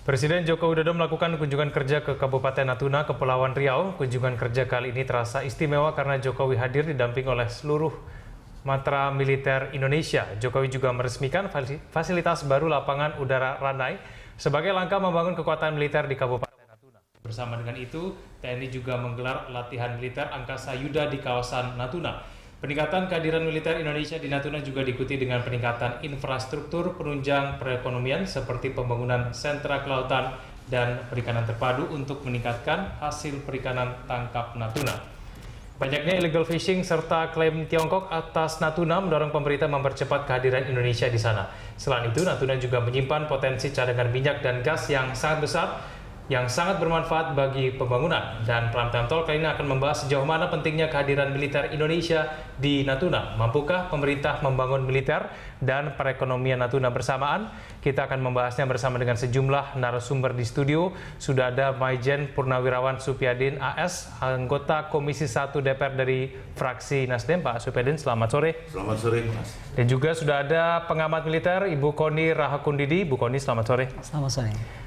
Presiden Joko Widodo melakukan kunjungan kerja ke Kabupaten Natuna, Kepulauan Riau. Kunjungan kerja kali ini terasa istimewa karena Jokowi hadir didamping oleh seluruh matra militer Indonesia. Jokowi juga meresmikan fasilitas baru lapangan udara Ranai sebagai langkah membangun kekuatan militer di Kabupaten Natuna. Bersama dengan itu, TNI juga menggelar latihan militer angkasa Yuda di kawasan Natuna. Peningkatan kehadiran militer Indonesia di Natuna juga diikuti dengan peningkatan infrastruktur penunjang perekonomian seperti pembangunan sentra kelautan dan perikanan terpadu untuk meningkatkan hasil perikanan tangkap Natuna. Banyaknya illegal fishing serta klaim Tiongkok atas Natuna mendorong pemerintah mempercepat kehadiran Indonesia di sana. Selain itu, Natuna juga menyimpan potensi cadangan minyak dan gas yang sangat besar yang sangat bermanfaat bagi pembangunan. Dan Prime Time Talk kali ini akan membahas sejauh mana pentingnya kehadiran militer Indonesia di Natuna. Mampukah pemerintah membangun militer dan perekonomian Natuna bersamaan? Kita akan membahasnya bersama dengan sejumlah narasumber di studio. Sudah ada Maijen Purnawirawan Supyadin AS, anggota Komisi 1 DPR dari fraksi Nasdem. Pak Supyadin, selamat sore. Selamat sore, Mas. Dan juga sudah ada pengamat militer Ibu Koni Rahakundidi. Bu Koni, selamat sore. Selamat sore.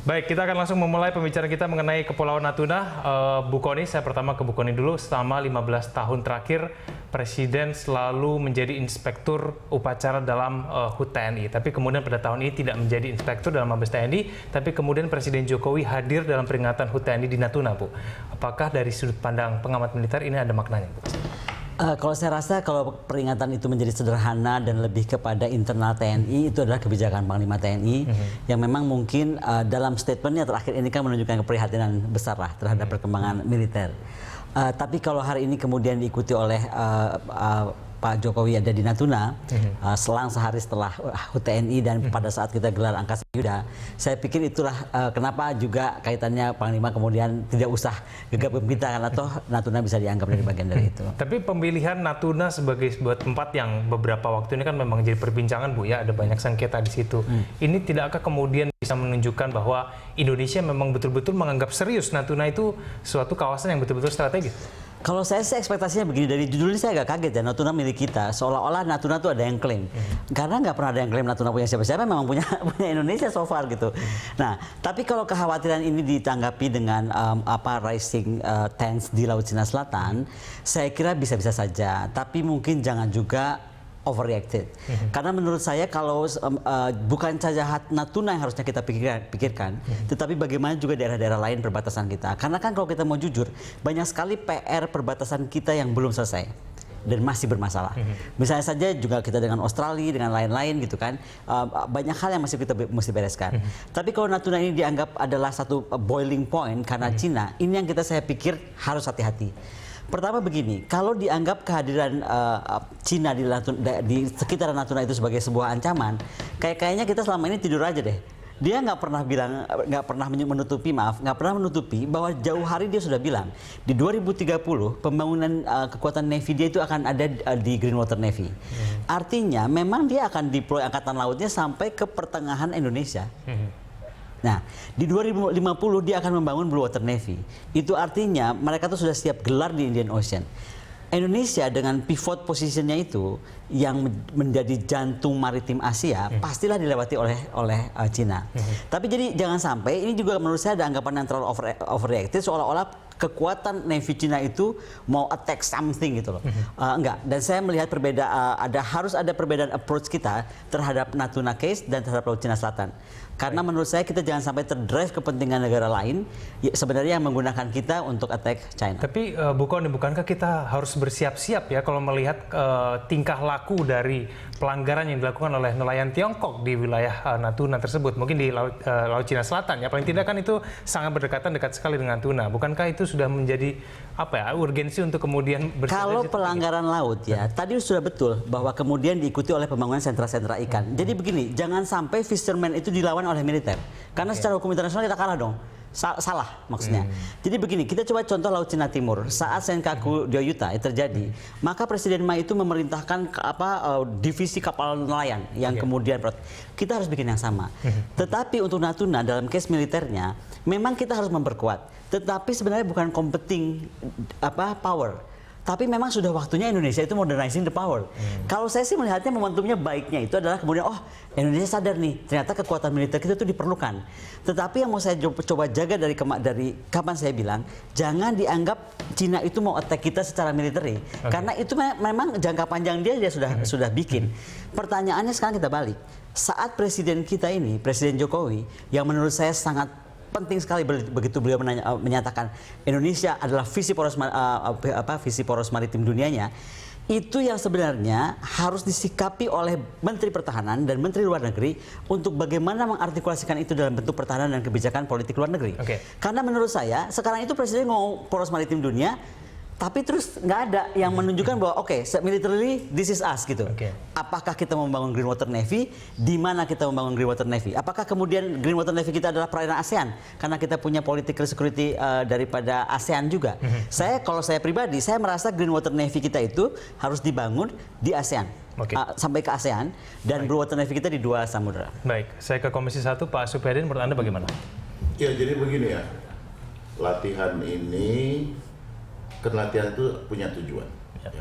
Baik, kita akan langsung memulai pembicaraan kita mengenai Kepulauan Natuna. Bu Koni, saya pertama ke Bu Koni dulu. Selama 15 tahun terakhir, Presiden selalu menjadi inspektur upacara dalam HUT TNI. Tapi kemudian pada tahun ini tidak menjadi inspektur dalam Mabes TNI, tapi kemudian Presiden Jokowi hadir dalam peringatan HUT TNI di Natuna, Bu. Apakah dari sudut pandang pengamat militer ini ada maknanya, Bu? Kalau saya rasa kalau peringatan itu menjadi sederhana dan lebih kepada internal TNI, itu adalah kebijakan Panglima TNI yang memang mungkin dalam statementnya terakhir ini kan menunjukkan keprihatinan besar lah terhadap perkembangan militer. Tapi kalau hari ini kemudian diikuti oleh Pak Jokowi ada di Natuna, selang sehari setelah HUT TNI dan pada saat kita gelar Angkasa Yuda, saya pikir itulah kenapa juga kaitannya Panglima kemudian tidak usah gegap gempita karena toh Natuna bisa dianggap dari bagian dari itu. Tapi pemilihan Natuna sebagai sebuah tempat yang beberapa waktu ini kan memang jadi perbincangan, Bu, ya, ada banyak sengketa di situ. Ini tidakkah kemudian bisa menunjukkan bahwa Indonesia memang betul-betul menganggap serius Natuna itu suatu kawasan yang betul-betul strategis? Kalau saya sih ekspektasinya begini, dari judul ini saya agak kaget ya, Natuna milik kita. Seolah-olah Natuna tuh ada yang klaim. Karena nggak pernah ada yang klaim Natuna punya siapa-siapa, memang punya Indonesia so far gitu. Nah, tapi kalau kekhawatiran ini ditanggapi dengan rising tense di Laut Cina Selatan, saya kira bisa-bisa saja. Tapi mungkin jangan juga overreacted. Karena menurut saya kalau bukan saja Natuna yang harusnya kita pikirkan, tetapi bagaimana juga daerah-daerah lain perbatasan kita. Karena kan kalau kita mau jujur, banyak sekali PR perbatasan kita yang belum selesai dan masih bermasalah. Misalnya saja juga kita dengan Australia, dengan lain-lain gitu kan, banyak hal yang masih kita mesti bereskan. Tapi kalau Natuna ini dianggap adalah satu boiling point karena Cina, ini yang saya pikir harus hati-hati. Pertama begini, kalau dianggap kehadiran Cina di sekitar Natuna itu sebagai sebuah ancaman, kayaknya kita selama ini tidur aja deh. Dia nggak pernah menutupi bahwa jauh hari dia sudah bilang di 2030 pembangunan kekuatan Navy dia itu akan ada di Greenwater Navy. Artinya memang dia akan deploy angkatan lautnya sampai ke pertengahan Indonesia. Nah, di 2050 dia akan membangun Blue Water Navy. Itu artinya mereka tuh sudah siap gelar di Indian Ocean. Indonesia dengan pivot positionnya itu yang menjadi jantung maritim Asia pastilah dilewati oleh Cina. Tapi jadi jangan sampai ini juga menurut saya ada anggapan yang terlalu overreacted seolah-olah kekuatan Navy Cina itu mau attack something gitu loh. Enggak. Dan saya melihat harus ada perbedaan approach kita terhadap Natuna case dan terhadap Laut Cina Selatan. Karena menurut saya kita jangan sampai terdrive kepentingan negara lain sebenarnya yang menggunakan kita untuk attack China. Tapi Bu Koni, bukankah kita harus bersiap-siap ya kalau melihat tingkah laku dari pelanggaran yang dilakukan oleh nelayan Tiongkok di wilayah Natuna tersebut, mungkin di Laut Cina Selatan ya, paling tidak kan itu sangat dekat sekali dengan Natuna. Bukankah itu sudah menjadi urgensi untuk kemudian kalau pelanggaran laut ya, tadi sudah betul bahwa kemudian diikuti oleh pembangunan sentra-sentra ikan. Jadi begini, jangan sampai fisherman itu dilawan oleh militer. Karena secara hukum internasional kita kalah dong. Salah maksudnya. Jadi begini, kita coba contoh Laut Cina Timur. Saat Senkaku Dyoyuta terjadi, maka Presiden Ma itu memerintahkan divisi kapal nelayan yang kemudian kita harus bikin yang sama. Tetapi untuk Natuna dalam case militernya, memang kita harus memperkuat. Tetapi sebenarnya bukan competing power. Tapi memang sudah waktunya Indonesia itu modernizing the power. Kalau saya sih melihatnya momentumnya baiknya itu adalah kemudian Indonesia sadar nih ternyata kekuatan militer kita itu diperlukan. Tetapi yang mau saya coba jaga dari kapan saya bilang jangan dianggap Cina itu mau attack kita secara militer, karena itu memang jangka panjang dia sudah bikin. Pertanyaannya sekarang kita balik. Saat presiden kita ini, Presiden Jokowi, yang menurut saya sangat penting sekali begitu beliau menyatakan Indonesia adalah visi poros maritim dunianya, itu yang sebenarnya harus disikapi oleh Menteri Pertahanan dan Menteri Luar Negeri untuk bagaimana mengartikulasikan itu dalam bentuk pertahanan dan kebijakan politik luar negeri. Karena menurut saya sekarang itu Presiden ngomong poros maritim dunia, tapi terus nggak ada yang menunjukkan bahwa militarily this is us gitu. Apakah kita membangun Green Water Navy? Di mana kita membangun Green Water Navy? Apakah kemudian Green Water Navy kita adalah perairan ASEAN? Karena kita punya political security daripada ASEAN juga. Kalau saya pribadi, saya merasa Green Water Navy kita itu harus dibangun di ASEAN. Sampai ke ASEAN dan Blue Water Navy kita di 2 samudera. Baik, saya ke Komisi 1, Pak Supyadin, menurut Anda bagaimana? Ya, jadi begini ya, latihan ini kan latihan itu punya tujuan, ya.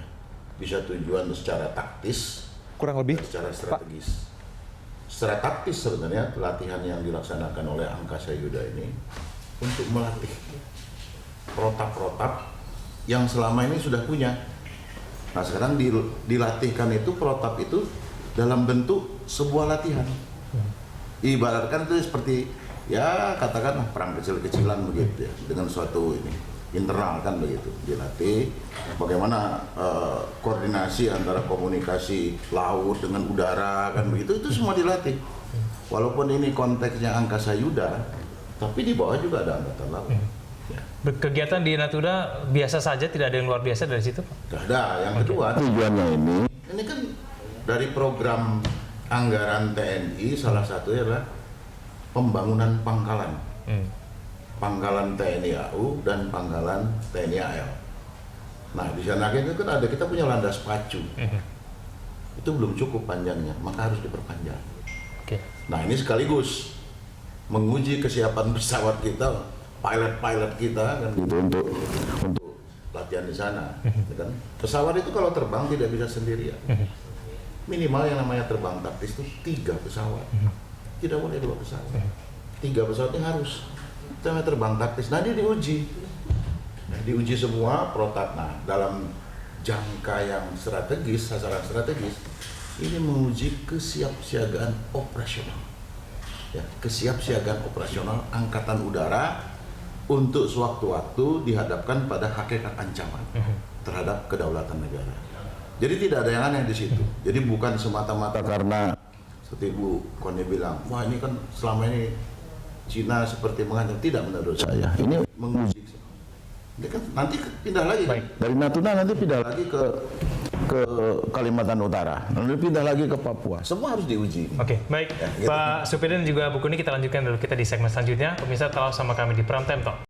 Bisa tujuan secara taktis, kurang lebih, secara strategis. Secara taktis sebenarnya latihan yang dilaksanakan oleh Angkasa Yuda ini untuk melatih protap-protap yang selama ini sudah punya. Nah sekarang dilatihkan itu protap itu dalam bentuk sebuah latihan. Ibaratkan itu seperti ya katakanlah perang kecil-kecilan begitu ya, dengan suatu ini internal kan begitu, dilatih bagaimana koordinasi antara komunikasi laut dengan udara kan begitu, itu semua dilatih. Walaupun ini konteksnya Angkasa Yuda, tapi di bawah juga ada angkatan laut. Ya. Kegiatan di Natuna biasa saja, tidak ada yang luar biasa dari situ, Pak? Tidak ada. Yang kedua, tujuannya ini kan dari program anggaran TNI, salah satunya adalah pembangunan pangkalan. Pangkalan TNI AU dan pangkalan TNI AL. Nah di sana itu kan kita punya landas pacu. Itu belum cukup panjangnya, maka harus diperpanjang. Nah ini sekaligus menguji kesiapan pesawat kita, pilot kita kan gitu untuk latihan di sana. Kan? Pesawat itu kalau terbang tidak bisa sendirian. Minimal yang namanya terbang taktis itu 3 pesawat. Tidak boleh 2 pesawat. 3 pesawat ini harus. Terbang taktis, nah ini diuji semua protap. Nah dalam jangka yang strategis, sasaran strategis, ini menguji kesiapsiagaan operasional, ya, kesiapsiagaan operasional Angkatan Udara untuk sewaktu-waktu dihadapkan pada hakikat ancaman terhadap kedaulatan negara. Jadi tidak ada yang aneh di situ. Jadi bukan semata-mata karena seperti Bu Koni bilang, wah ini kan selama ini Cina seperti mengancam, tidak menurut saya. Ini menguji. Ini kan nanti pindah lagi. Dari Natuna nanti pindah lagi ke Kalimantan Utara. Nanti pindah lagi ke Papua. Semua harus diuji. Baik. Ya, gitu. Pak Supyadin juga Bu Koni, kita lanjutkan dulu kita di segmen selanjutnya. Pemirsa, tetap sama kami di Prime Time Talk.